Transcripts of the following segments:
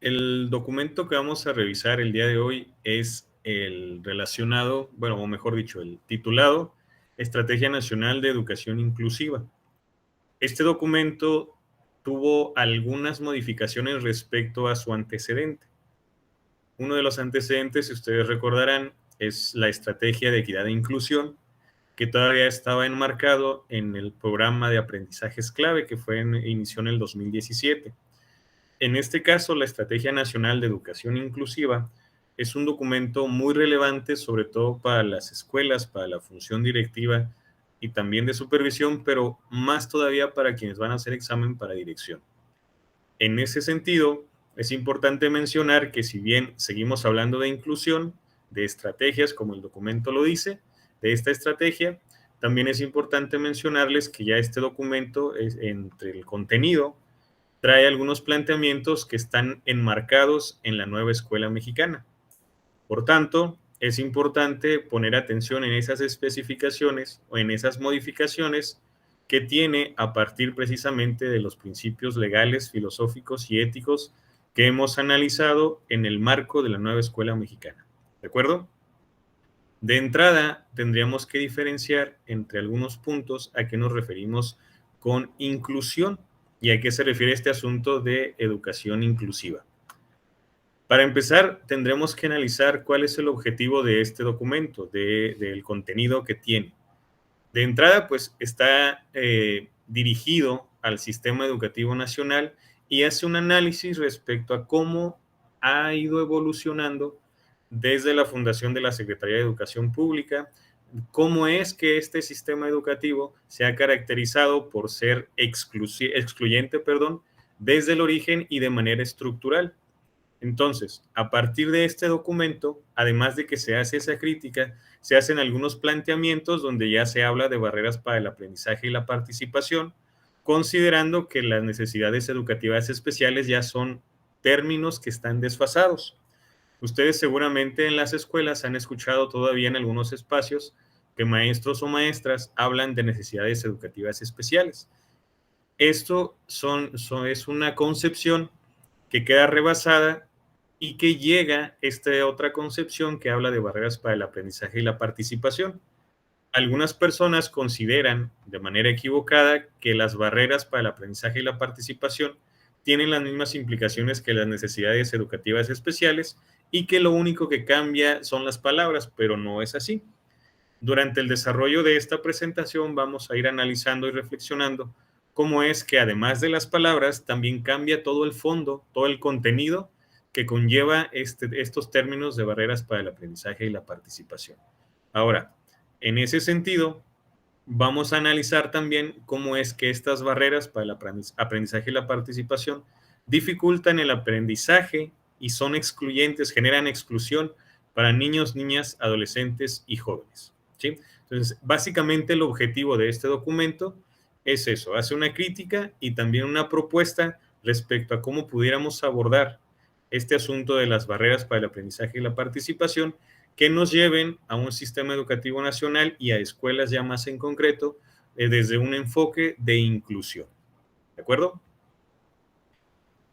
El documento que vamos a revisar el día de hoy es el relacionado, bueno, o mejor dicho, el titulado Estrategia Nacional de Educación Inclusiva. Este documento tuvo algunas modificaciones respecto a su antecedente. Uno de los antecedentes, si ustedes recordarán, es la Estrategia de Equidad e Inclusión, que todavía estaba enmarcado en el programa de aprendizajes clave que inició en el 2017. En este caso, la Estrategia Nacional de Educación Inclusiva es un documento muy relevante, sobre todo para las escuelas, para la función directiva y también de supervisión, pero más todavía para quienes van a hacer examen para dirección. En ese sentido, es importante mencionar que si bien seguimos hablando de inclusión, de estrategias, como el documento lo dice, de esta estrategia, también es importante mencionarles que ya este documento, entre el contenido, trae algunos planteamientos que están enmarcados en la nueva escuela mexicana. Por tanto, es importante poner atención en esas especificaciones o en esas modificaciones que tiene a partir precisamente de los principios legales, filosóficos y éticos que hemos analizado en el marco de la nueva escuela mexicana. ¿De acuerdo? De entrada, tendríamos que diferenciar entre algunos puntos a qué nos referimos con inclusión y a qué se refiere este asunto de educación inclusiva. Para empezar, tendremos que analizar cuál es el objetivo de este documento, del contenido que tiene. De entrada, pues está dirigido al sistema educativo nacional y hace un análisis respecto a cómo ha ido evolucionando desde la fundación de la Secretaría de Educación Pública, cómo es que este sistema educativo se ha caracterizado por ser excluyente, desde el origen y de manera estructural. Entonces, a partir de este documento, además de que se hace esa crítica, se hacen algunos planteamientos donde ya se habla de barreras para el aprendizaje y la participación, considerando que las necesidades educativas especiales ya son términos que están desfasados. Ustedes seguramente en las escuelas han escuchado todavía en algunos espacios que maestros o maestras hablan de necesidades educativas especiales. Esto es una concepción que queda rebasada y que llega esta otra concepción que habla de barreras para el aprendizaje y la participación. Algunas personas consideran de manera equivocada que las barreras para el aprendizaje y la participación tienen las mismas implicaciones que las necesidades educativas especiales y que lo único que cambia son las palabras, pero no es así. Durante el desarrollo de esta presentación vamos a ir analizando y reflexionando cómo es que además de las palabras también cambia todo el fondo, todo el contenido que conlleva estos términos de barreras para el aprendizaje y la participación. Ahora, en ese sentido, vamos a analizar también cómo es que estas barreras para el aprendizaje y la participación dificultan el aprendizaje y son excluyentes, generan exclusión para niños, niñas, adolescentes y jóvenes. ¿Sí? Entonces, básicamente el objetivo de este documento es eso, hace una crítica y también una propuesta respecto a cómo pudiéramos abordar este asunto de las barreras para el aprendizaje y la participación que nos lleven a un sistema educativo nacional y a escuelas ya más en concreto desde un enfoque de inclusión. ¿De acuerdo?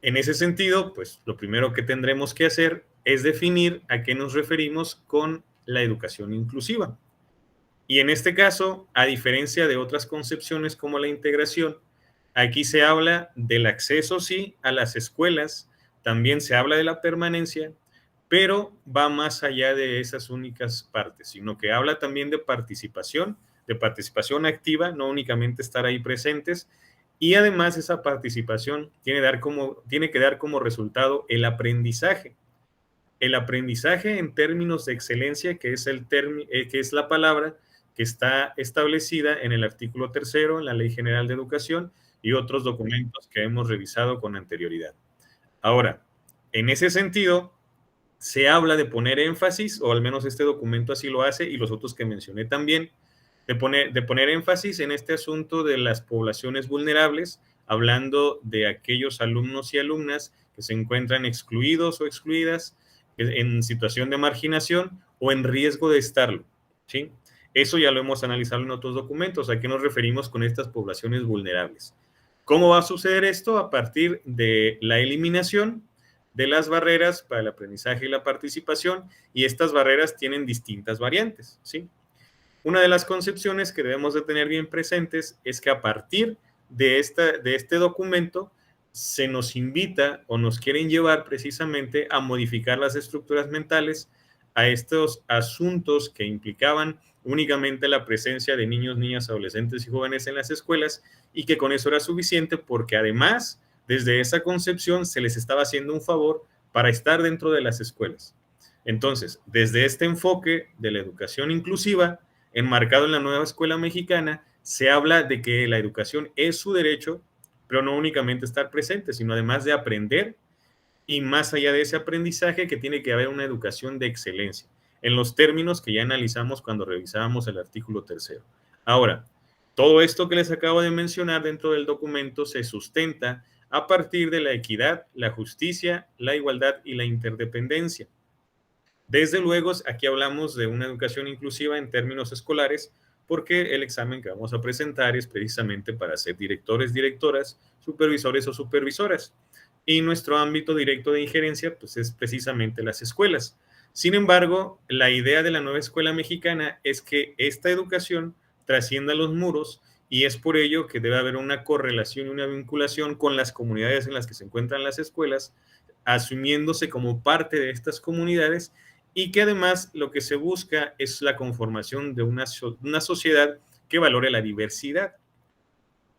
En ese sentido, pues lo primero que tendremos que hacer es definir a qué nos referimos con la educación inclusiva. Y en este caso, a diferencia de otras concepciones como la integración, aquí se habla del acceso, sí, a las escuelas, también se habla de la permanencia, pero va más allá de esas únicas partes, sino que habla también de participación activa, no únicamente estar ahí presentes, y además esa participación tiene que dar como resultado el aprendizaje. El aprendizaje en términos de excelencia, que es la palabra que está establecida en el artículo 3º en la Ley General de Educación y otros documentos que hemos revisado con anterioridad. Ahora, en ese sentido, se habla de poner énfasis, o al menos este documento así lo hace, y los otros que mencioné también, de poner énfasis en este asunto de las poblaciones vulnerables, hablando de aquellos alumnos y alumnas que se encuentran excluidos o excluidas, en situación de marginación o en riesgo de estarlo, ¿sí? Eso ya lo hemos analizado en otros documentos. ¿A qué nos referimos con estas poblaciones vulnerables? ¿Cómo va a suceder esto? A partir de la eliminación de las barreras para el aprendizaje y la participación, y estas barreras tienen distintas variantes, ¿sí? Una de las concepciones que debemos de tener bien presentes es que a partir de este documento se nos invita o nos quieren llevar precisamente a modificar las estructuras mentales a estos asuntos que implicaban únicamente la presencia de niños, niñas, adolescentes y jóvenes en las escuelas, y que con eso era suficiente porque además desde esa concepción se les estaba haciendo un favor para estar dentro de las escuelas. Entonces, desde este enfoque de la educación inclusiva, enmarcado en la nueva escuela mexicana, se habla de que la educación es su derecho, pero no únicamente estar presente, sino además de aprender, y más allá de ese aprendizaje, que tiene que haber una educación de excelencia, en los términos que ya analizamos cuando revisábamos el artículo tercero. Ahora, todo esto que les acabo de mencionar dentro del documento se sustenta a partir de la equidad, la justicia, la igualdad y la interdependencia. Desde luego, aquí hablamos de una educación inclusiva en términos escolares, porque el examen que vamos a presentar es precisamente para ser directores, directoras, supervisores o supervisoras. Y nuestro ámbito directo de injerencia, pues, es precisamente las escuelas. Sin embargo, la idea de la nueva escuela mexicana es que esta educación trascienda los muros, y es por ello que debe haber una correlación y una vinculación con las comunidades en las que se encuentran las escuelas, asumiéndose como parte de estas comunidades, y que además lo que se busca es la conformación de una sociedad que valore la diversidad.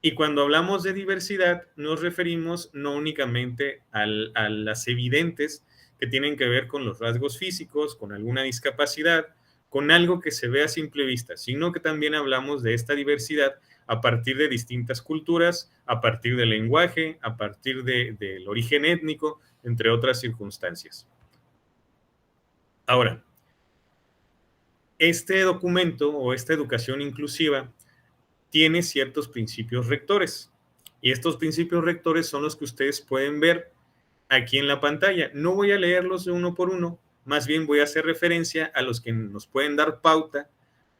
Y cuando hablamos de diversidad, nos referimos no únicamente a las evidentes que tienen que ver con los rasgos físicos, con alguna discapacidad, con algo que se ve a simple vista, sino que también hablamos de esta diversidad a partir de distintas culturas, a partir del lenguaje, a partir del origen étnico, entre otras circunstancias. Ahora, este documento o esta educación inclusiva tiene ciertos principios rectores, y estos principios rectores son los que ustedes pueden ver aquí en la pantalla. No voy a leerlos de uno por uno, más bien voy a hacer referencia a los que nos pueden dar pauta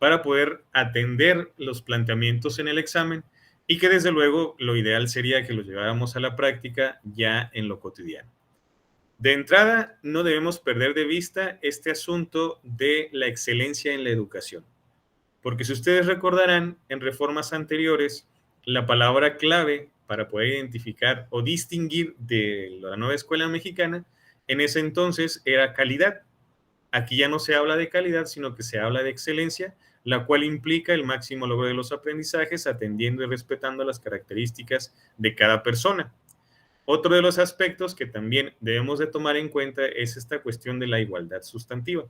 para poder atender los planteamientos en el examen, y que desde luego lo ideal sería que los lleváramos a la práctica ya en lo cotidiano. De entrada, no debemos perder de vista este asunto de la excelencia en la educación, porque si ustedes recordarán, en reformas anteriores, la palabra clave para poder identificar o distinguir de la nueva escuela mexicana, en ese entonces era calidad. Aquí ya no se habla de calidad, sino que se habla de excelencia, la cual implica el máximo logro de los aprendizajes, atendiendo y respetando las características de cada persona. Otro de los aspectos que también debemos de tomar en cuenta es esta cuestión de la igualdad sustantiva.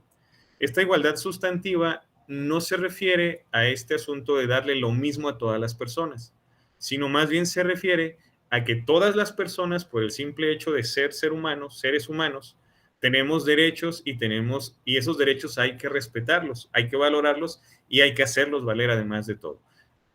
Esta igualdad sustantiva no se refiere a este asunto de darle lo mismo a todas las personas, sino más bien se refiere a que todas las personas, por el simple hecho de ser humanos, seres humanos, tenemos derechos, y esos derechos hay que respetarlos, hay que valorarlos y hay que hacerlos valer además de todo.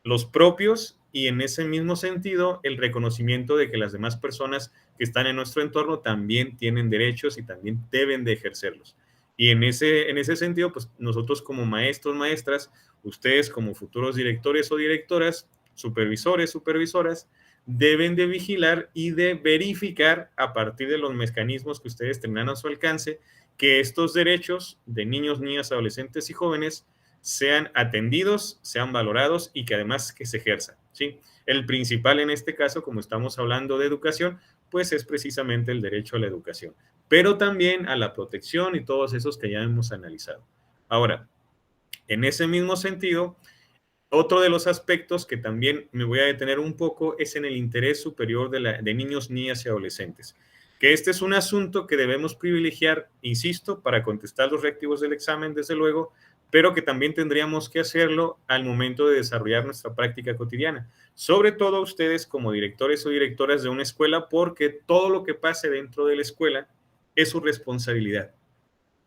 Los propios, y en ese mismo sentido el reconocimiento de que las demás personas que están en nuestro entorno también tienen derechos y también deben de ejercerlos. Y en ese sentido, pues nosotros como maestros, maestras, ustedes como futuros directores o directoras, supervisores, supervisoras, deben de vigilar y de verificar a partir de los mecanismos que ustedes tendrán a su alcance, que estos derechos de niños, niñas, adolescentes y jóvenes sean atendidos, sean valorados y que además que se ejerzan, ¿sí? El principal en este caso, como estamos hablando de educación, pues es precisamente el derecho a la educación, pero también a la protección y todos esos que ya hemos analizado. Ahora, en ese mismo sentido, otro de los aspectos que también me voy a detener un poco es en el interés superior de niños, niñas y adolescentes, que este es un asunto que debemos privilegiar, insisto, para contestar los reactivos del examen, desde luego, pero que también tendríamos que hacerlo al momento de desarrollar nuestra práctica cotidiana. Sobre todo ustedes como directores o directoras de una escuela, porque todo lo que pase dentro de la escuela es su responsabilidad.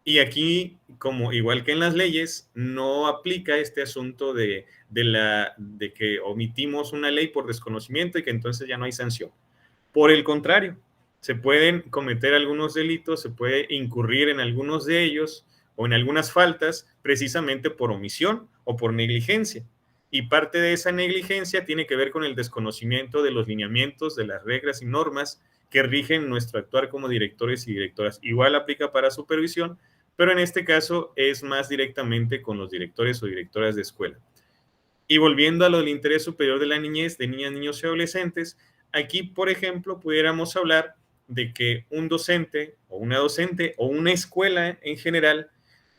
Y aquí, como igual que en las leyes, no aplica este asunto de que omitimos una ley por desconocimiento y que entonces ya no hay sanción. Por el contrario, se pueden cometer algunos delitos, se puede incurrir en algunos de ellos o en algunas faltas precisamente por omisión o por negligencia. Y parte de esa negligencia tiene que ver con el desconocimiento de los lineamientos, de las reglas y normas que rigen nuestro actuar como directores y directoras. Igual aplica para supervisión, pero en este caso es más directamente con los directores o directoras de escuela. Y volviendo a lo del interés superior de la niñez, de niñas, niños y adolescentes, aquí, por ejemplo, pudiéramos hablar de que un docente o una escuela en general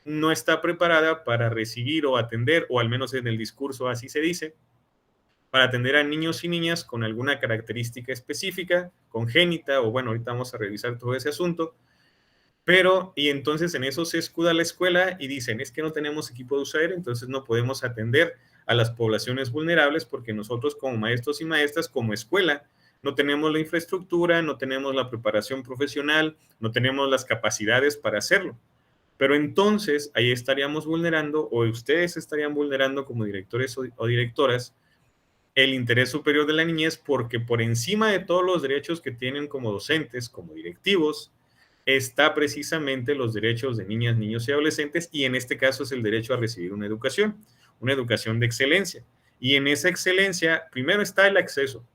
no está preparada para recibir o atender, o al menos en el discurso así se dice, para atender a niños y niñas con alguna característica específica, congénita, o bueno, ahorita vamos a revisar todo ese asunto, pero, y entonces en eso se escuda la escuela y dicen, es que no tenemos equipo de USAID, entonces no podemos atender a las poblaciones vulnerables porque nosotros como maestros y maestras, como escuela, no tenemos la infraestructura, no tenemos la preparación profesional, no tenemos las capacidades para hacerlo. Pero entonces ahí estaríamos vulnerando, o ustedes estarían vulnerando como directores o directoras, el interés superior de la niñez, porque por encima de todos los derechos que tienen como docentes, como directivos, está precisamente los derechos de niñas, niños y adolescentes, y en este caso es el derecho a recibir una educación de excelencia. Y en esa excelencia, primero está el acceso,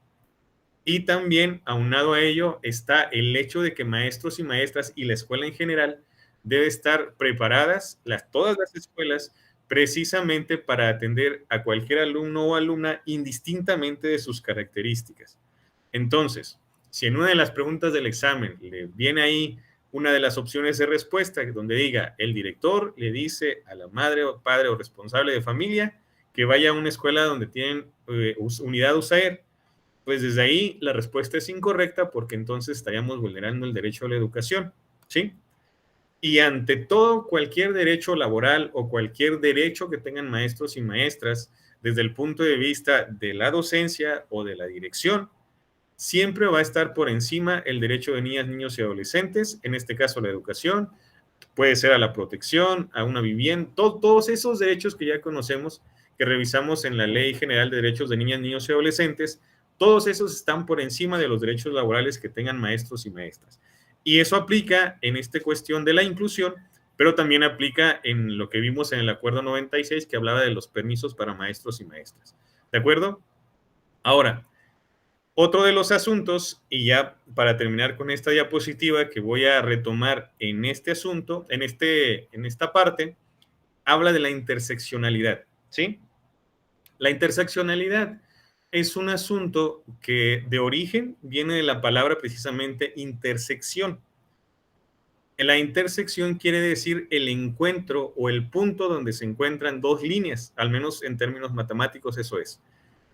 y también aunado a ello está el hecho de que maestros y maestras y la escuela en general debe estar preparadas, todas las escuelas, precisamente para atender a cualquier alumno o alumna indistintamente de sus características. Entonces, si en una de las preguntas del examen le viene ahí una de las opciones de respuesta donde diga el director le dice a la madre o padre o responsable de familia que vaya a una escuela donde tienen unidad USAER, pues desde ahí la respuesta es incorrecta porque entonces estaríamos vulnerando el derecho a la educación, ¿sí? Y ante todo, cualquier derecho laboral o cualquier derecho que tengan maestros y maestras, desde el punto de vista de la docencia o de la dirección, siempre va a estar por encima el derecho de niñas, niños y adolescentes, en este caso la educación, puede ser a la protección, a una vivienda, todos esos derechos que ya conocemos, que revisamos en la Ley General de Derechos de Niñas, Niños y Adolescentes, todos esos están por encima de los derechos laborales que tengan maestros y maestras. Y eso aplica en esta cuestión de la inclusión, pero también aplica en lo que vimos en el Acuerdo 96 que hablaba de los permisos para maestros y maestras. ¿De acuerdo? Ahora, otro de los asuntos, y ya para terminar con esta diapositiva que voy a retomar en este asunto, en esta parte, habla de la interseccionalidad, ¿sí? La interseccionalidad es un asunto que de origen viene de la palabra precisamente intersección. La intersección quiere decir el encuentro o el punto donde se encuentran dos líneas, al menos en términos matemáticos eso es.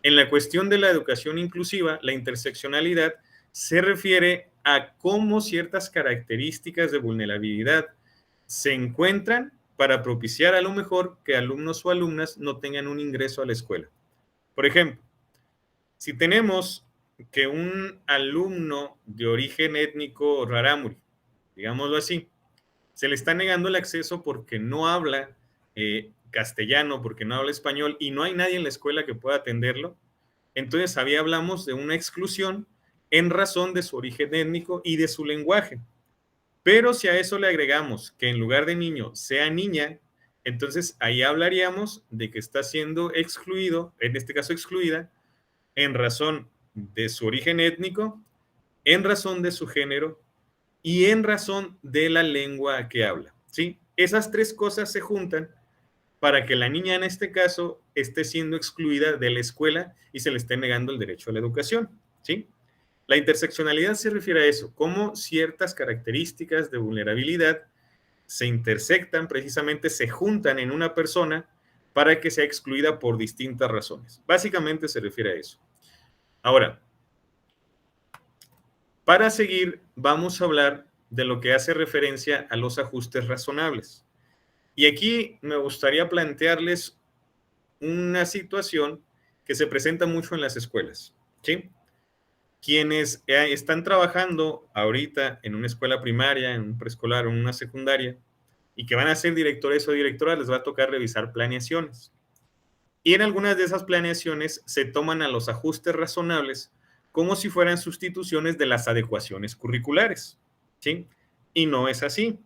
En la cuestión de la educación inclusiva, la interseccionalidad se refiere a cómo ciertas características de vulnerabilidad se encuentran para propiciar a lo mejor que alumnos o alumnas no tengan un ingreso a la escuela. Por ejemplo, si tenemos que un alumno de origen étnico rarámuri, digámoslo así, se le está negando el acceso porque no habla castellano, porque no habla español y no hay nadie en la escuela que pueda atenderlo, entonces ahí hablamos de una exclusión en razón de su origen étnico y de su lenguaje. Pero si a eso le agregamos que en lugar de niño sea niña, entonces ahí hablaríamos de que está siendo excluido, en este caso excluida, en razón de su origen étnico, en razón de su género y en razón de la lengua que habla, ¿sí? Esas tres cosas se juntan para que la niña en este caso esté siendo excluida de la escuela y se le esté negando el derecho a la educación, ¿sí? La interseccionalidad se refiere a eso, cómo ciertas características de vulnerabilidad se intersectan, precisamente se juntan en una persona para que sea excluida por distintas razones. Básicamente se refiere a eso. Ahora, para seguir, vamos a hablar de lo que hace referencia a los ajustes razonables. Y aquí me gustaría plantearles una situación que se presenta mucho en las escuelas, ¿sí? Quienes están trabajando ahorita en una escuela primaria, en un preescolar o en una secundaria, y que van a ser directores o directoras, les va a tocar revisar planeaciones. Y en algunas de esas planeaciones se toman a los ajustes razonables como si fueran sustituciones de las adecuaciones curriculares, ¿sí? Y no es así.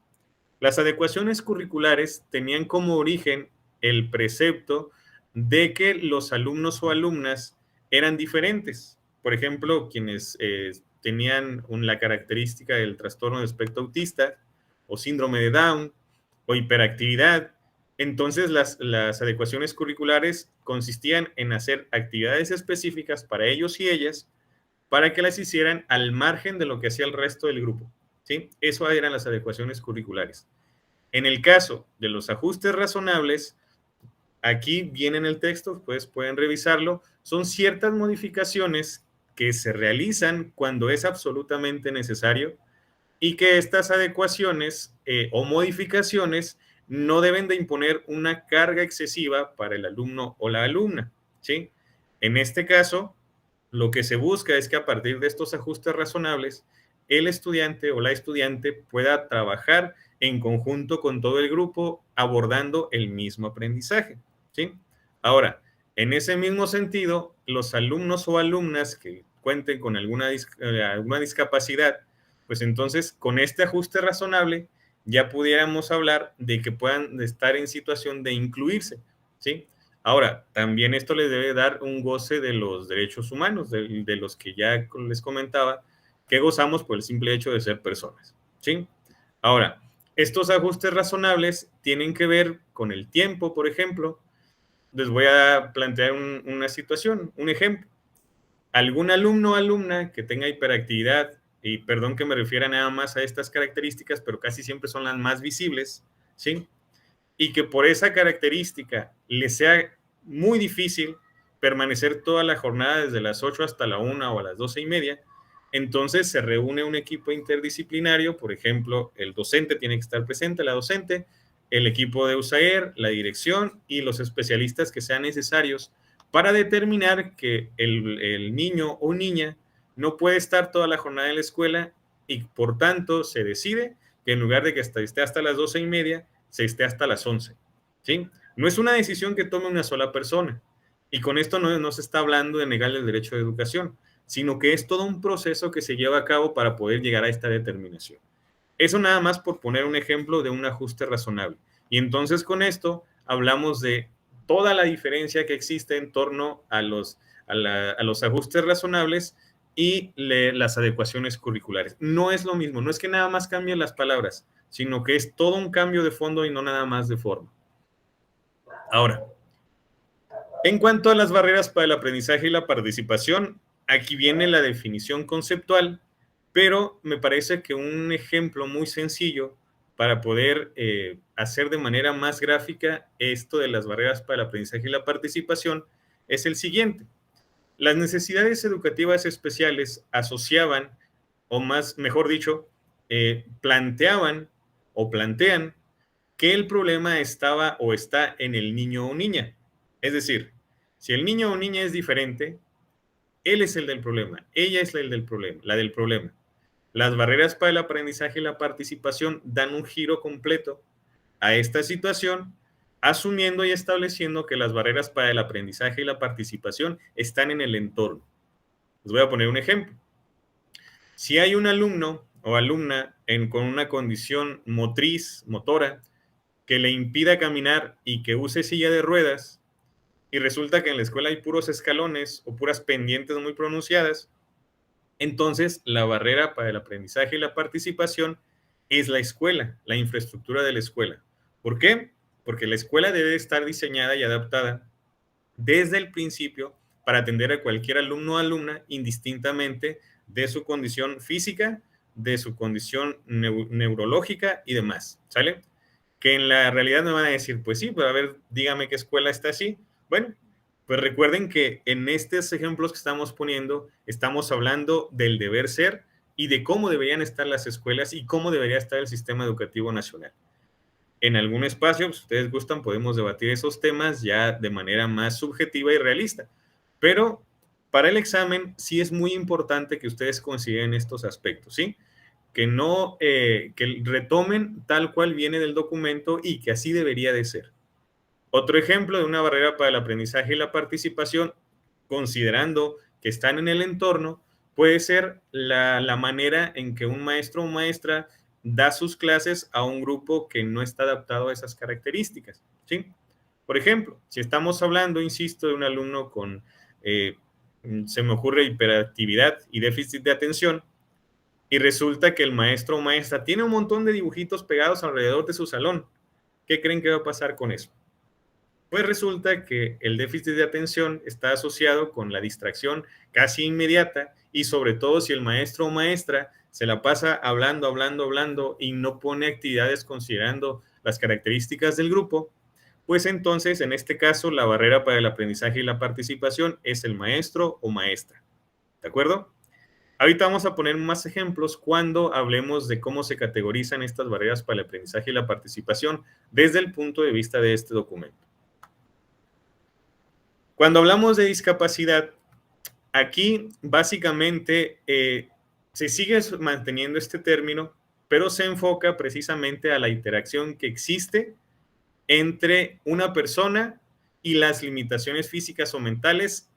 Las adecuaciones curriculares tenían como origen el precepto de que los alumnos o alumnas eran diferentes. Por ejemplo, quienes tenían la característica del trastorno de espectro autista o síndrome de Down o hiperactividad. Entonces, las adecuaciones curriculares consistían en hacer actividades específicas para ellos y ellas para que las hicieran al margen de lo que hacía el resto del grupo, ¿sí? Eso eran las adecuaciones curriculares. En el caso de los ajustes razonables, aquí viene en el texto, pues pueden revisarlo, son ciertas modificaciones que se realizan cuando es absolutamente necesario y que estas adecuaciones o modificaciones no deben de imponer una carga excesiva para el alumno o la alumna, ¿sí? En este caso, lo que se busca es que a partir de estos ajustes razonables, el estudiante o la estudiante pueda trabajar en conjunto con todo el grupo abordando el mismo aprendizaje, ¿sí? Ahora, en ese mismo sentido, los alumnos o alumnas que cuenten con alguna discapacidad, pues entonces con este ajuste razonable ya pudiéramos hablar de que puedan estar en situación de incluirse, ¿sí? Ahora, también esto les debe dar un goce de los derechos humanos, de los que ya les comentaba, que gozamos por el simple hecho de ser personas, ¿sí? Ahora, estos ajustes razonables tienen que ver con el tiempo, por ejemplo. Les voy a plantear una situación, un ejemplo. Algún alumno o alumna que tenga hiperactividad, y perdón que me refiera nada más a estas características, pero casi siempre son las más visibles, ¿sí? Y que por esa característica le sea muy difícil permanecer toda la jornada desde las 8 hasta la 1 o a las 12:30, entonces se reúne un equipo interdisciplinario, por ejemplo, el docente tiene que estar presente, la docente, el equipo de USAER, la dirección y los especialistas que sean necesarios para determinar que el niño o niña no puede estar toda la jornada en la escuela y por tanto se decide que en lugar de que esté hasta las 12:30, se esté hasta las 11, ¿sí? No es una decisión que tome una sola persona. Y con esto no se está hablando de negar el derecho de educación, sino que es todo un proceso que se lleva a cabo para poder llegar a esta determinación. Eso nada más por poner un ejemplo de un ajuste razonable. Y entonces con esto hablamos de toda la diferencia que existe en torno a los ajustes razonables y las adecuaciones curriculares. No es lo mismo, no es que nada más cambien las palabras, sino que es todo un cambio de fondo y no nada más de forma. Ahora, en cuanto a las barreras para el aprendizaje y la participación, aquí viene la definición conceptual, pero me parece que un ejemplo muy sencillo para poder hacer de manera más gráfica esto de las barreras para el aprendizaje y la participación es el siguiente. Las necesidades educativas especiales asociaban, o más, mejor dicho, planteaban o plantean que el problema estaba o está en el niño o niña. Es decir, si el niño o niña es diferente, él es el del problema, ella es el del problema, la del problema. Las barreras para el aprendizaje y la participación dan un giro completo a esta situación, asumiendo y estableciendo que las barreras para el aprendizaje y la participación están en el entorno. Les voy a poner un ejemplo. Si hay un alumno o alumna con una condición motriz, motora, que le impida caminar y que use silla de ruedas, y resulta que en la escuela hay puros escalones o puras pendientes muy pronunciadas, entonces la barrera para el aprendizaje y la participación es la escuela, la infraestructura de la escuela. ¿Por qué? Porque la escuela debe estar diseñada y adaptada desde el principio para atender a cualquier alumno o alumna indistintamente de su condición física, de su condición neurológica y demás, ¿sale? Que en la realidad me van a decir, pues sí, pero a ver, dígame qué escuela está así. Bueno, pues recuerden que en estos ejemplos que estamos poniendo, estamos hablando del deber ser y de cómo deberían estar las escuelas y cómo debería estar el sistema educativo nacional. En algún espacio, si ustedes gustan, podemos debatir esos temas ya de manera más subjetiva y realista. Pero para el examen sí es muy importante que ustedes consideren estos aspectos, ¿sí? Que no, que retomen tal cual viene del documento y que así debería de ser. Otro ejemplo de una barrera para el aprendizaje y la participación, considerando que están en el entorno, puede ser la manera en que un maestro o maestra da sus clases a un grupo que no está adaptado a esas características, ¿sí? Por ejemplo, si estamos hablando, insisto, de un alumno con, se me ocurre, hiperactividad y déficit de atención, y resulta que el maestro o maestra tiene un montón de dibujitos pegados alrededor de su salón. ¿Qué creen que va a pasar con eso? Pues resulta que el déficit de atención está asociado con la distracción casi inmediata y sobre todo si el maestro o maestra se la pasa hablando, hablando, hablando y no pone actividades considerando las características del grupo, pues entonces en este caso la barrera para el aprendizaje y la participación es el maestro o maestra. ¿De acuerdo? Ahorita vamos a poner más ejemplos cuando hablemos de cómo se categorizan estas barreras para el aprendizaje y la participación desde el punto de vista de este documento. Cuando hablamos de discapacidad, aquí básicamente se sigue manteniendo este término, pero se enfoca precisamente a la interacción que existe entre una persona y las limitaciones físicas o mentales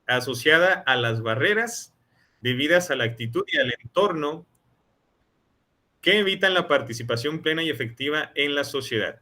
asociada a las barreras debidas a la actitud y al entorno que evitan la participación plena y efectiva en la sociedad.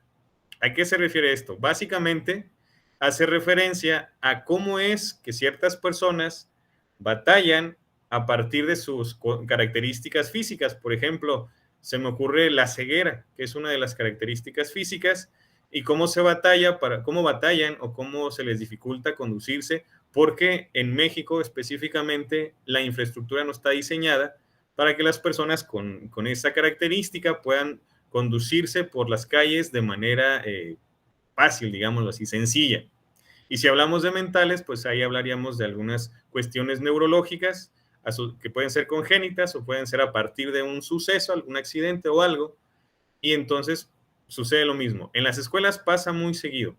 ¿A qué se refiere esto? Básicamente, hace referencia a cómo es que ciertas personas batallan a partir de sus características físicas. Por ejemplo, se me ocurre la ceguera, que es una de las características físicas, y cómo se batalla cómo batallan o cómo se les dificulta conducirse, porque en México específicamente la infraestructura no está diseñada para que las personas con esa característica puedan conducirse por las calles de manera fácil, digámoslo así, sencilla. Y si hablamos de mentales, pues ahí hablaríamos de algunas cuestiones neurológicas que pueden ser congénitas o pueden ser a partir de un suceso, algún accidente o algo, y entonces sucede lo mismo. En las escuelas pasa muy seguido.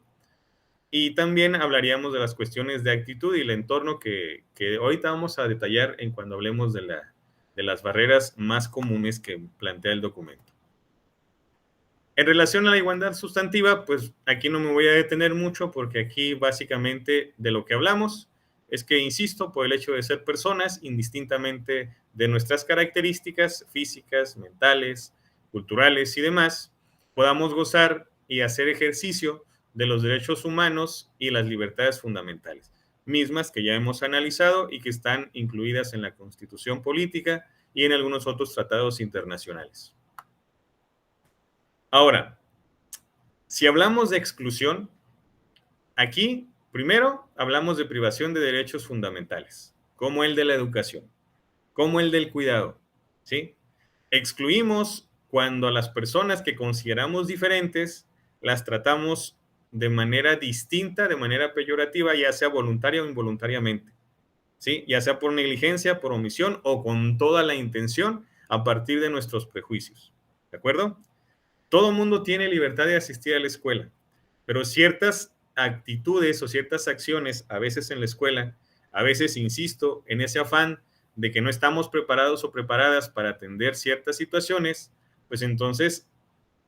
Y también hablaríamos de las cuestiones de actitud y el entorno que ahorita vamos a detallar en cuando hablemos de las barreras más comunes que plantea el documento. En relación a la igualdad sustantiva, pues aquí no me voy a detener mucho porque aquí básicamente de lo que hablamos es que, insisto, por el hecho de ser personas, indistintamente de nuestras características físicas, mentales, culturales y demás, podamos gozar y hacer ejercicio de los derechos humanos y las libertades fundamentales, mismas que ya hemos analizado y que están incluidas en la Constitución Política y en algunos otros tratados internacionales. Ahora, si hablamos de exclusión, aquí primero hablamos de privación de derechos fundamentales, como el de la educación, como el del cuidado, ¿sí? Excluimos cuando a las personas que consideramos diferentes las tratamos de manera distinta, de manera peyorativa, ya sea voluntaria o involuntariamente, ¿sí? Ya sea por negligencia, por omisión o con toda la intención a partir de nuestros prejuicios, ¿de acuerdo? Todo mundo tiene libertad de asistir a la escuela, pero ciertas actitudes o ciertas acciones, a veces en la escuela, a veces, insisto, en ese afán de que no estamos preparados o preparadas para atender ciertas situaciones, pues entonces,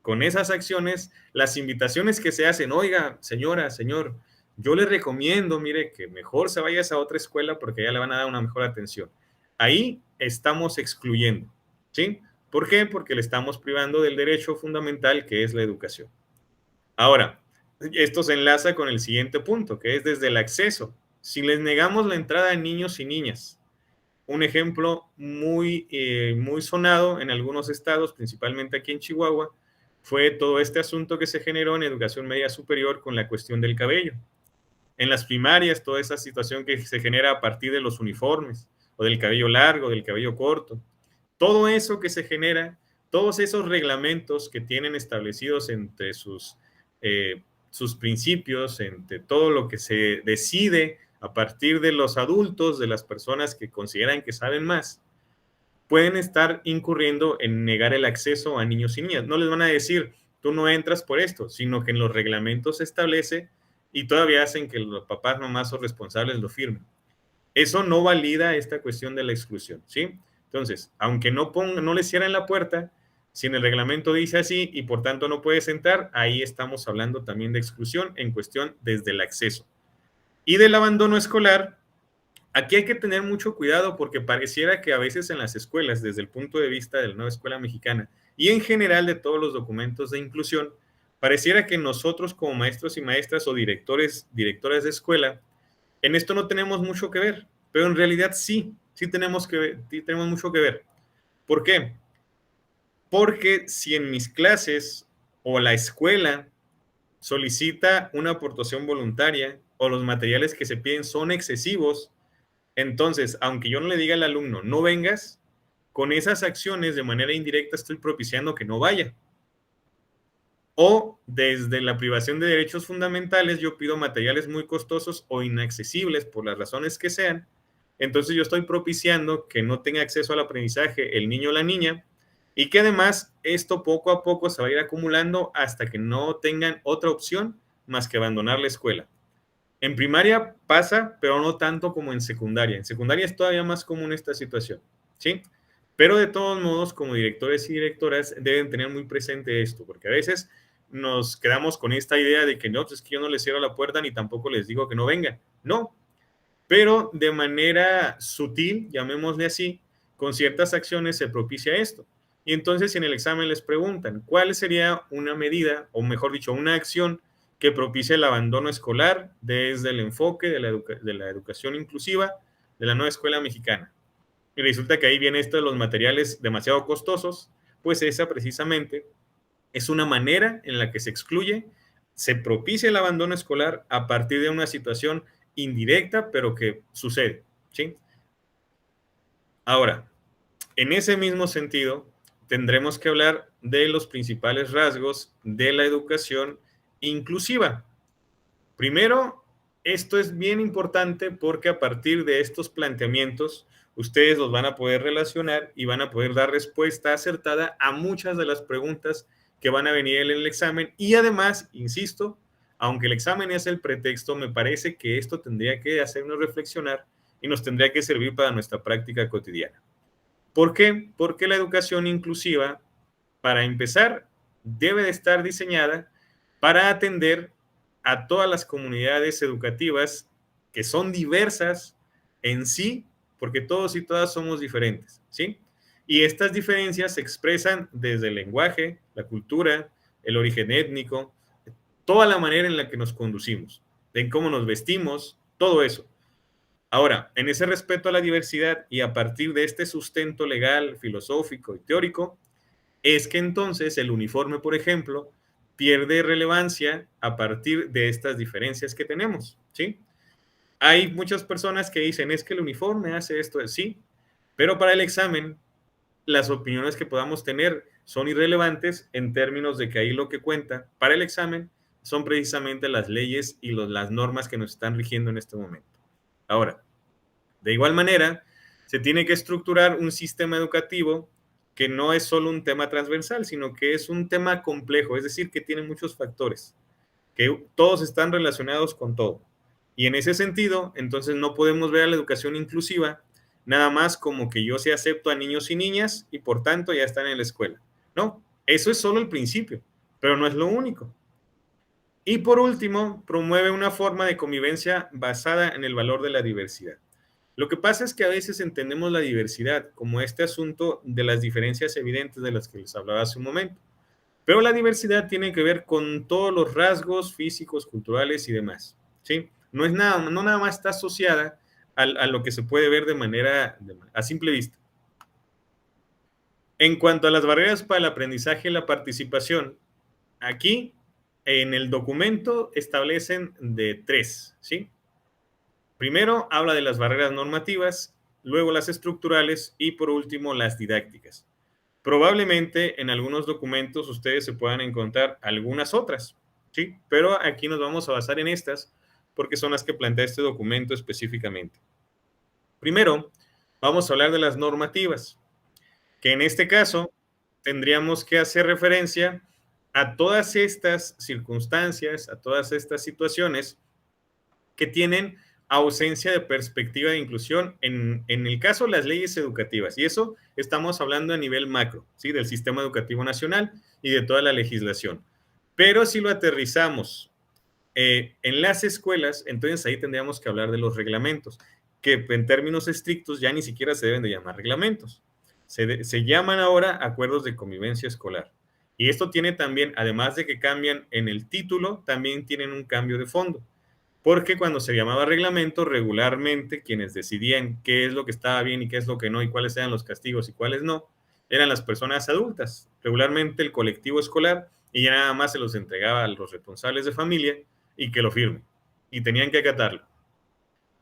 con esas acciones, las invitaciones que se hacen, oiga, señora, señor, yo le recomiendo, mire, que mejor se vaya a esa otra escuela porque ya le van a dar una mejor atención. Ahí estamos excluyendo, ¿sí? ¿Por qué? Porque le estamos privando del derecho fundamental que es la educación. Ahora, esto se enlaza con el siguiente punto, que es desde el acceso. Si les negamos la entrada a niños y niñas, un ejemplo muy sonado en algunos estados, principalmente aquí en Chihuahua, fue todo este asunto que se generó en educación media superior con la cuestión del cabello. En las primarias, toda esa situación que se genera a partir de los uniformes, o del cabello largo, del cabello corto. Todo eso que se genera, todos esos reglamentos que tienen establecidos entre sus principios, entre todo lo que se decide a partir de los adultos, de las personas que consideran que saben más, pueden estar incurriendo en negar el acceso a niños y niñas. No les van a decir, tú no entras por esto, sino que en los reglamentos se establece y todavía hacen que los papás nomás son responsables lo firmen. Eso no valida esta cuestión de la exclusión, ¿sí? Entonces, aunque no le cierren la puerta, si en el reglamento dice así y por tanto no puedes entrar, ahí estamos hablando también de exclusión en cuestión desde el acceso. Y del abandono escolar, aquí hay que tener mucho cuidado porque pareciera que a veces en las escuelas, desde el punto de vista de la nueva escuela mexicana y en general de todos los documentos de inclusión, pareciera que nosotros como maestros y maestras o directoras de escuela, en esto no tenemos mucho que ver, pero en realidad sí tenemos mucho que ver. ¿Por qué? Porque si en mis clases o la escuela solicita una aportación voluntaria o los materiales que se piden son excesivos, entonces, aunque yo no le diga al alumno, no vengas, con esas acciones de manera indirecta estoy propiciando que no vaya. O desde la privación de derechos fundamentales yo pido materiales muy costosos o inaccesibles por las razones que sean. Entonces yo estoy propiciando que no tenga acceso al aprendizaje el niño o la niña y que además esto poco a poco se va a ir acumulando hasta que no tengan otra opción más que abandonar la escuela. En primaria pasa, pero no tanto como en secundaria. En secundaria es todavía más común esta situación, ¿sí? Pero de todos modos, como directores y directoras deben tener muy presente esto, porque a veces nos quedamos con esta idea de que no, es que yo no les cierro la puerta ni tampoco les digo que no vengan. No, pero de manera sutil, llamémosle así, con ciertas acciones se propicia esto. Y entonces en el examen les preguntan, ¿cuál sería una medida, o mejor dicho, una acción que propicie el abandono escolar desde el enfoque de la educación inclusiva de la nueva escuela mexicana? Y resulta que ahí viene esto de los materiales demasiado costosos, pues esa precisamente es una manera en la que se excluye, se propicia el abandono escolar a partir de una situación indirecta, pero que sucede, ¿sí? Ahora, en ese mismo sentido, tendremos que hablar de los principales rasgos de la educación inclusiva. Primero, esto es bien importante porque a partir de estos planteamientos, ustedes los van a poder relacionar y van a poder dar respuesta acertada a muchas de las preguntas que van a venir en el examen. Y además, insisto, aunque el examen es el pretexto, me parece que esto tendría que hacernos reflexionar y nos tendría que servir para nuestra práctica cotidiana. ¿Por qué? Porque la educación inclusiva, para empezar, debe de estar diseñada para atender a todas las comunidades educativas que son diversas en sí, porque todos y todas somos diferentes, ¿sí? Y estas diferencias se expresan desde el lenguaje, la cultura, el origen étnico, toda la manera en la que nos conducimos, en cómo nos vestimos, todo eso. Ahora, en ese respeto a la diversidad y a partir de este sustento legal, filosófico y teórico, es que entonces el uniforme, por ejemplo, pierde relevancia a partir de estas diferencias que tenemos, ¿sí? Hay muchas personas que dicen, es que el uniforme hace esto, sí, pero para el examen, las opiniones que podamos tener son irrelevantes en términos de que ahí lo que cuenta para el examen son precisamente las leyes y las normas que nos están rigiendo en este momento. Ahora, de igual manera, se tiene que estructurar un sistema educativo que no es solo un tema transversal, sino que es un tema complejo, es decir, que tiene muchos factores, que todos están relacionados con todo. Y en ese sentido, entonces no podemos ver a la educación inclusiva nada más como que yo sí acepto a niños y niñas y por tanto ya están en la escuela. No, eso es solo el principio, pero no es lo único. Y por último, promueve una forma de convivencia basada en el valor de la diversidad. Lo que pasa es que a veces entendemos la diversidad como este asunto de las diferencias evidentes de las que les hablaba hace un momento. Pero la diversidad tiene que ver con todos los rasgos físicos, culturales y demás, ¿sí? No es nada, no nada más está asociada a lo que se puede ver de manera a simple vista. En cuanto a las barreras para el aprendizaje y la participación, aquí en el documento establecen de tres, ¿sí? Primero habla de las barreras normativas, luego las estructurales y por último las didácticas. Probablemente en algunos documentos ustedes se puedan encontrar algunas otras, ¿sí? Pero aquí nos vamos a basar en estas porque son las que plantea este documento específicamente. Primero, vamos a hablar de las normativas, que en este caso tendríamos que hacer referencia a todas estas circunstancias, a todas estas situaciones que tienen ausencia de perspectiva de inclusión en el caso de las leyes educativas. Y eso estamos hablando a nivel macro, ¿sí? Del sistema educativo nacional y de toda la legislación. Pero si lo aterrizamos en las escuelas, entonces ahí tendríamos que hablar de los reglamentos, que en términos estrictos ya ni siquiera se deben de llamar reglamentos. Se llaman ahora acuerdos de convivencia escolar. Y esto tiene también, además de que cambian en el título, también tienen un cambio de fondo. Porque cuando se llamaba reglamento, regularmente quienes decidían qué es lo que estaba bien y qué es lo que no, y cuáles eran los castigos y cuáles no, eran las personas adultas, regularmente el colectivo escolar, y ya nada más se los entregaba a los responsables de familia y que lo firmen, y tenían que acatarlo.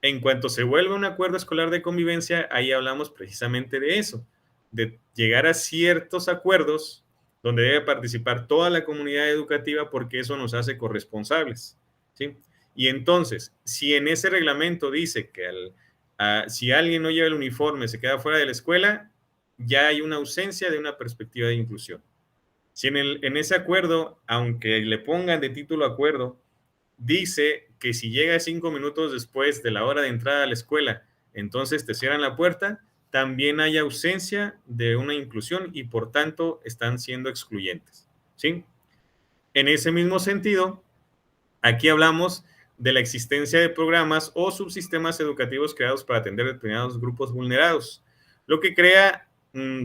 En cuanto se vuelve un acuerdo escolar de convivencia, ahí hablamos precisamente de eso, de llegar a ciertos acuerdos donde debe participar toda la comunidad educativa porque eso nos hace corresponsables, ¿sí? Y entonces, si en ese reglamento dice que si alguien no lleva el uniforme, se queda fuera de la escuela, ya hay una ausencia de una perspectiva de inclusión. Si en ese acuerdo, aunque le pongan de título acuerdo, dice que si llega 5 minutos después de la hora de entrada a la escuela, entonces te cierran la puerta, también hay ausencia de una inclusión y por tanto están siendo excluyentes, ¿sí? En ese mismo sentido, aquí hablamos de la existencia de programas o subsistemas educativos creados para atender determinados grupos vulnerados, lo que crea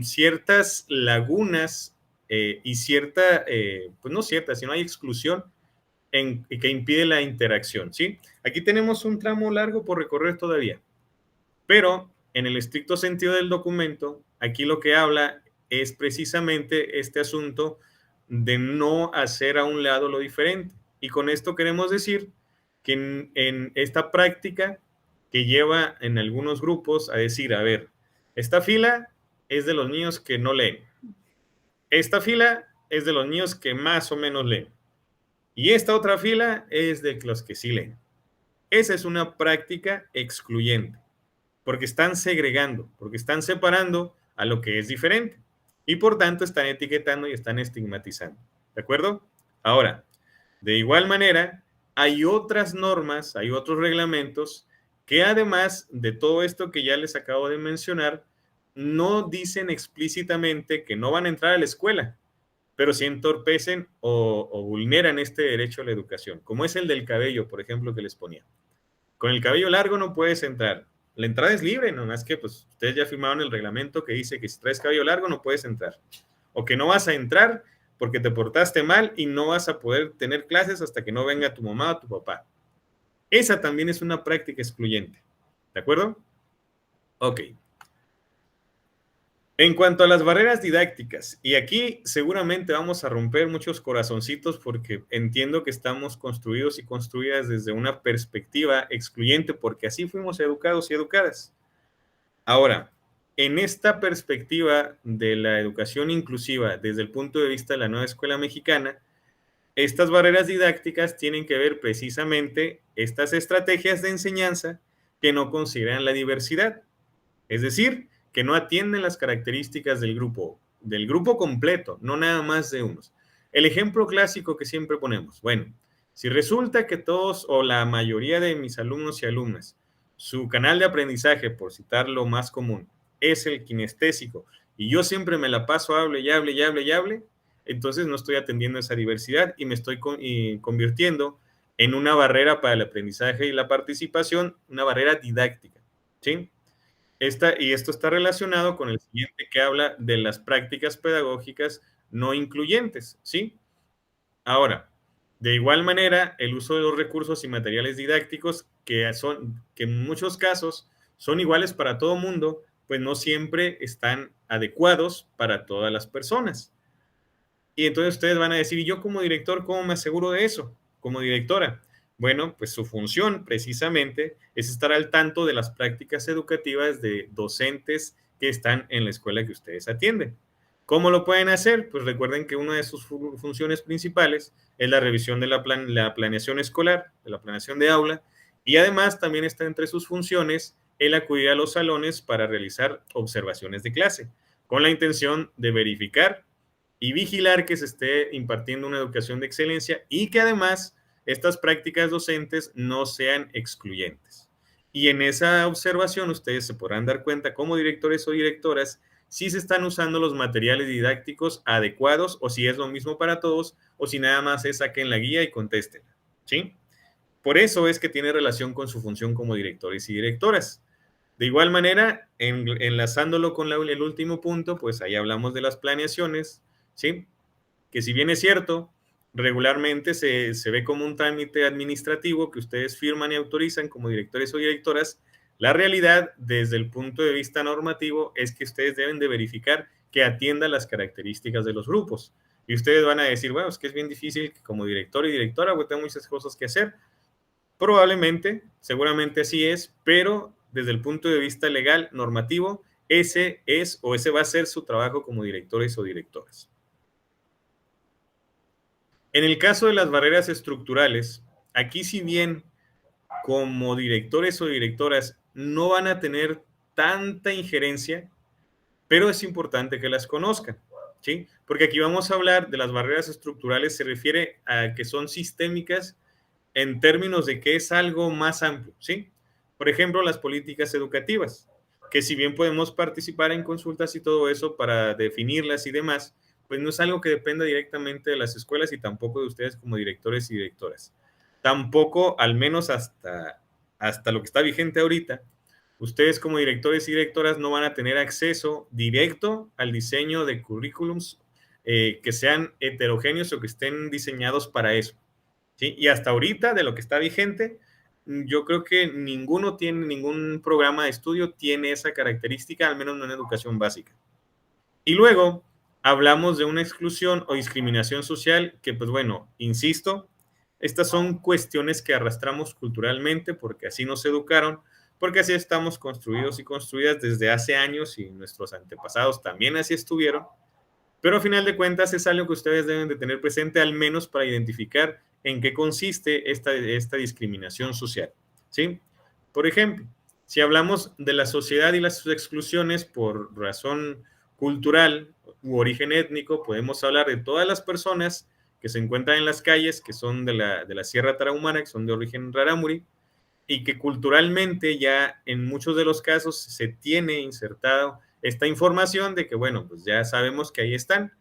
ciertas lagunas y pues no cierta, sino hay exclusión que impide la interacción, ¿sí? Aquí tenemos un tramo largo por recorrer todavía, pero en el estricto sentido del documento, aquí lo que habla es precisamente este asunto de no hacer a un lado lo diferente. Y con esto queremos decir que en esta práctica que lleva en algunos grupos a decir, a ver, esta fila es de los niños que no leen, esta fila es de los niños que más o menos leen, y esta otra fila es de los que sí leen. Esa es una práctica excluyente, porque están segregando, porque están separando a lo que es diferente. Y por tanto están etiquetando y están estigmatizando. ¿De acuerdo? Ahora, de igual manera, hay otras normas, hay otros reglamentos que además de todo esto que ya les acabo de mencionar, no dicen explícitamente que no van a entrar a la escuela, pero sí entorpecen o vulneran este derecho a la educación, como es el del cabello, por ejemplo, que les ponía. Con el cabello largo no puedes entrar. La entrada es libre, no más que pues ustedes ya firmaron el reglamento que dice que si traes cabello largo no puedes entrar. O que no vas a entrar porque te portaste mal y no vas a poder tener clases hasta que no venga tu mamá o tu papá. Esa también es una práctica excluyente. ¿De acuerdo? Ok. En cuanto a las barreras didácticas, y aquí seguramente vamos a romper muchos corazoncitos porque entiendo que estamos construidos y construidas desde una perspectiva excluyente porque así fuimos educados y educadas. Ahora, en esta perspectiva de la educación inclusiva desde el punto de vista de la nueva escuela mexicana, estas barreras didácticas tienen que ver precisamente estas estrategias de enseñanza que no consideran la diversidad. Es decir, que no atienden las características del grupo completo, no nada más de unos. El ejemplo clásico que siempre ponemos, bueno, si resulta que todos o la mayoría de mis alumnos y alumnas, su canal de aprendizaje, por citar lo más común, es el kinestésico, y yo siempre me la paso hable y hable y hable y hable, entonces no estoy atendiendo esa diversidad y me estoy convirtiendo en una barrera para el aprendizaje y la participación, una barrera didáctica, ¿sí? Y esto está relacionado con el siguiente que habla de las prácticas pedagógicas no incluyentes, ¿sí? Ahora, de igual manera, el uso de los recursos y materiales didácticos que en muchos casos son iguales para todo mundo, pues no siempre están adecuados para todas las personas. Y entonces ustedes van a decir, ¿y yo como director cómo me aseguro de eso? Como directora. Bueno, pues su función precisamente es estar al tanto de las prácticas educativas de docentes que están en la escuela que ustedes atienden. ¿Cómo lo pueden hacer? Pues recuerden que una de sus funciones principales es la revisión de la planeación escolar, de la planeación de aula, y además también está entre sus funciones el acudir a los salones para realizar observaciones de clase, con la intención de verificar y vigilar que se esté impartiendo una educación de excelencia y que además estas prácticas docentes no sean excluyentes. Y en esa observación ustedes se podrán dar cuenta como directores o directoras si se están usando los materiales didácticos adecuados o si es lo mismo para todos o si nada más es saquen la guía y contesten, ¿sí? Por eso es que tiene relación con su función como directores y directoras. De igual manera, enlazándolo con el último punto, pues ahí hablamos de las planeaciones, ¿sí? Que si bien es cierto, regularmente se ve como un trámite administrativo que ustedes firman y autorizan como directores o directoras, La realidad, desde el punto de vista normativo, es que ustedes deben de verificar que atienda las características de los grupos. Y ustedes van a decir, bueno, es que es bien difícil que como director y directora, pues tengo muchas cosas que hacer. Probablemente, seguramente así es, pero desde el punto de vista legal, normativo, ese es o ese va a ser su trabajo como directores o directoras. En el caso de las barreras estructurales, aquí si bien como directores o directoras no van a tener tanta injerencia, pero es importante que las conozcan, ¿sí? Porque aquí vamos a hablar de las barreras estructurales, se refiere a que son sistémicas en términos de que es algo más amplio, ¿sí? Por ejemplo, las políticas educativas, que si bien podemos participar en consultas y todo eso para definirlas y demás, pues no es algo que dependa directamente de las escuelas y tampoco de ustedes como directores y directoras. Tampoco, al menos hasta lo que está vigente ahorita, ustedes como directores y directoras no van a tener acceso directo al diseño de currículums que sean heterogéneos o que estén diseñados para eso. ¿Sí? Y hasta ahorita, de lo que está vigente, yo creo que ningún programa de estudio tiene esa característica, al menos no en educación básica. Y luego hablamos de una exclusión o discriminación social que, pues bueno, insisto, estas son cuestiones que arrastramos culturalmente porque así nos educaron, porque así estamos construidos y construidas desde hace años y nuestros antepasados también así estuvieron. Pero a final de cuentas es algo que ustedes deben de tener presente al menos para identificar en qué consiste esta discriminación social, ¿sí? Por ejemplo, si hablamos de la sociedad y las exclusiones por razón cultural u origen étnico, podemos hablar de todas las personas que se encuentran en las calles, que son de la Sierra Tarahumara, que son de origen rarámuri, y que culturalmente ya en muchos de los casos se tiene insertado esta información de que, bueno, pues ya sabemos que ahí están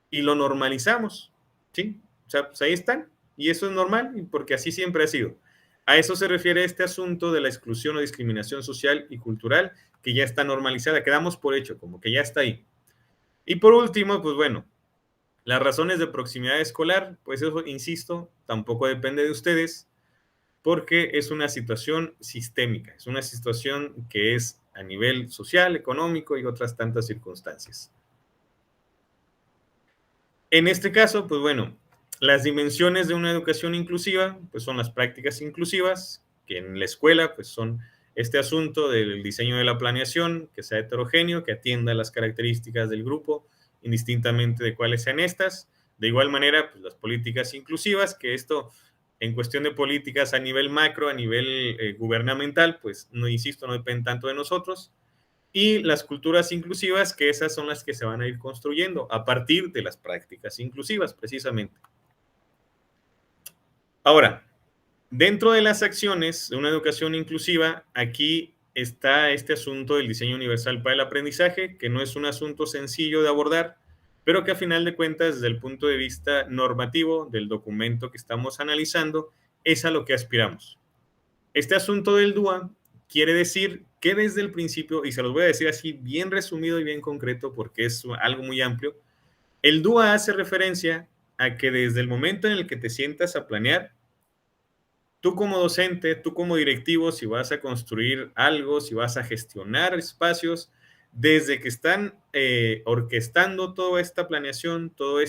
y lo normalizamos, ¿sí? O sea, pues ahí están y eso es normal porque así siempre ha sido. A eso se refiere este asunto de la exclusión o discriminación social y cultural que ya está normalizada, quedamos por hecho, como que ya está ahí. Y por último, pues bueno, las razones de proximidad escolar, pues eso, insisto, tampoco depende de ustedes, porque es una situación sistémica, es una situación que es a nivel social, económico y otras tantas circunstancias. En este caso, pues bueno, las dimensiones de una educación inclusiva, pues son las prácticas inclusivas, que en la escuela, pues son este asunto del diseño de la planeación, que sea heterogéneo, que atienda las características del grupo, indistintamente de cuáles sean estas. De igual manera, pues las políticas inclusivas, que esto en cuestión de políticas a nivel macro, a nivel gubernamental, pues no insisto, no depende tanto de nosotros, y las culturas inclusivas, que esas son las que se van a ir construyendo a partir de las prácticas inclusivas, precisamente. Ahora, dentro de las acciones de una educación inclusiva, aquí está este asunto del diseño universal para el aprendizaje, que no es un asunto sencillo de abordar, pero que a final de cuentas, desde el punto de vista normativo del documento que estamos analizando, es a lo que aspiramos. Este asunto del DUA quiere decir que desde el principio, y se los voy a decir así bien resumido y bien concreto porque es algo muy amplio, el DUA hace referencia a que desde el momento en el que te sientas a planear, tú como docente, tú como directivo, si vas a construir algo, si vas a gestionar espacios, desde que están orquestando toda esta planeación, todo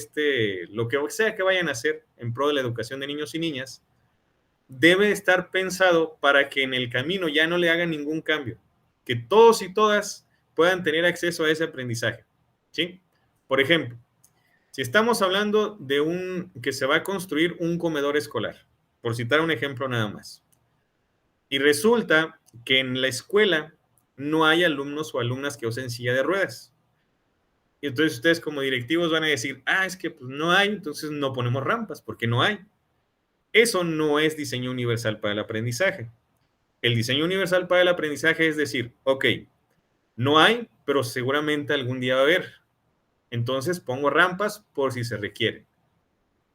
lo que sea que vayan a hacer en pro de la educación de niños y niñas, debe estar pensado para que en el camino ya no le hagan ningún cambio, que todos y todas puedan tener acceso a ese aprendizaje, ¿sí? Por ejemplo, si estamos hablando de que se va a construir un comedor escolar, por citar un ejemplo nada más, y resulta que en la escuela no hay alumnos o alumnas que usen silla de ruedas. Y entonces ustedes como directivos van a decir, es que pues no hay, entonces no ponemos rampas, porque no hay. Eso no es diseño universal para el aprendizaje. El diseño universal para el aprendizaje es decir, ok, no hay, pero seguramente algún día va a haber. Entonces pongo rampas por si se requiere.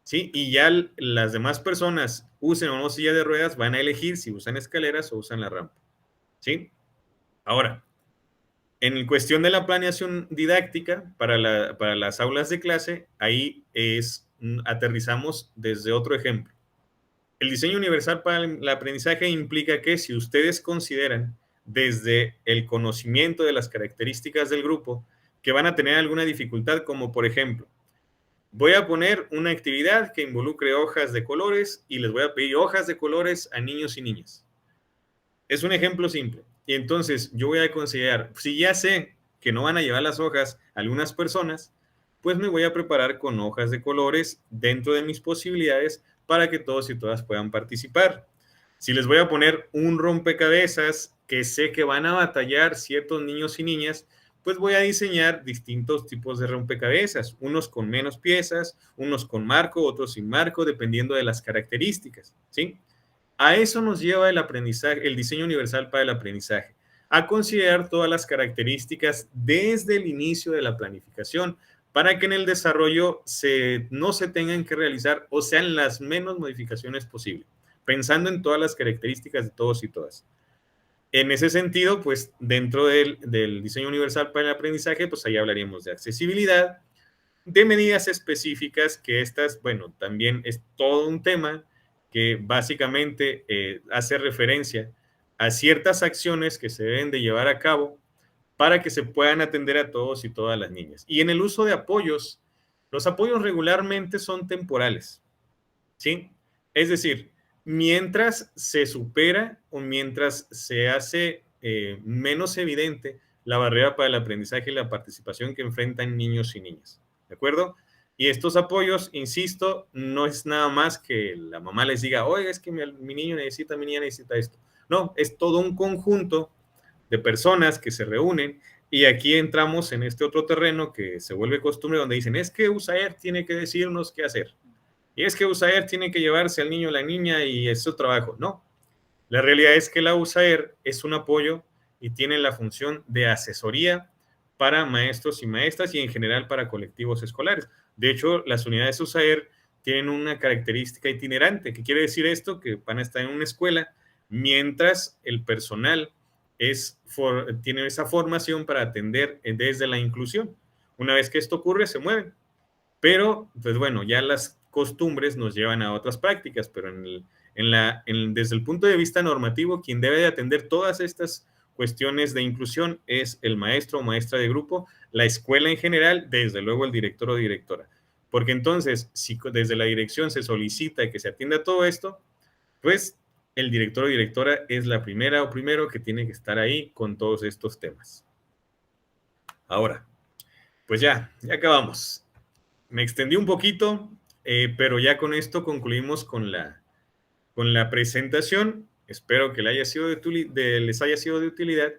¿Sí? Y ya las demás personas usen o no silla de ruedas, van a elegir si usan escaleras o usan la rampa. ¿Sí? Ahora, en cuestión de la planeación didáctica para las aulas de clase, ahí aterrizamos desde otro ejemplo. El diseño universal para el aprendizaje implica que si ustedes consideran desde el conocimiento de las características del grupo que van a tener alguna dificultad, como por ejemplo, voy a poner una actividad que involucre hojas de colores y les voy a pedir hojas de colores a niños y niñas. Es un ejemplo simple. Y entonces yo voy a considerar, si ya sé que no van a llevar las hojas algunas personas, pues me voy a preparar con hojas de colores dentro de mis posibilidades para que todos y todas puedan participar. Si les voy a poner un rompecabezas que sé que van a batallar ciertos niños y niñas, pues voy a diseñar distintos tipos de rompecabezas, unos con menos piezas, unos con marco, otros sin marco, dependiendo de las características, ¿sí? A eso nos lleva el aprendizaje, el diseño universal para el aprendizaje, a considerar todas las características desde el inicio de la planificación para que en el desarrollo no se tengan que realizar o sean las menos modificaciones posibles, pensando en todas las características de todos y todas. En ese sentido, pues dentro del diseño universal para el aprendizaje, pues ahí hablaríamos de accesibilidad, de medidas específicas, que estas, bueno, también es todo un tema que básicamente hace referencia a ciertas acciones que se deben de llevar a cabo para que se puedan atender a todos y todas las niñas. Y en el uso de apoyos, los apoyos regularmente son temporales, ¿sí? Es decir, mientras se supera o mientras se hace menos evidente la barrera para el aprendizaje y la participación que enfrentan niños y niñas, ¿de acuerdo? Y estos apoyos, insisto, no es nada más que la mamá les diga, oye, es que mi niño necesita, mi niña necesita esto. No, es todo un conjunto de personas que se reúnen y aquí entramos en este otro terreno que se vuelve costumbre donde dicen, es que USAER tiene que decirnos qué hacer. Y es que USAER tiene que llevarse al niño o la niña y es su trabajo. No, la realidad es que la USAER es un apoyo y tiene la función de asesoría para maestros y maestras y en general para colectivos escolares. De hecho, las unidades USAER tienen una característica itinerante. ¿Qué quiere decir esto? Que van a estar en una escuela mientras el personal tiene esa formación para atender desde la inclusión. Una vez que esto ocurre, se mueven. Pero, pues bueno, ya las costumbres nos llevan a otras prácticas, pero desde el punto de vista normativo, quien debe de atender todas estas cuestiones de inclusión es el maestro o maestra de grupo, la escuela en general, desde luego el director o directora. Porque entonces, si desde la dirección se solicita que se atienda todo esto, pues el director o directora es la primera o primero que tiene que estar ahí con todos estos temas. Ahora, pues ya acabamos. Me extendí un poquito, pero ya con esto concluimos con la presentación. Espero que les haya sido de utilidad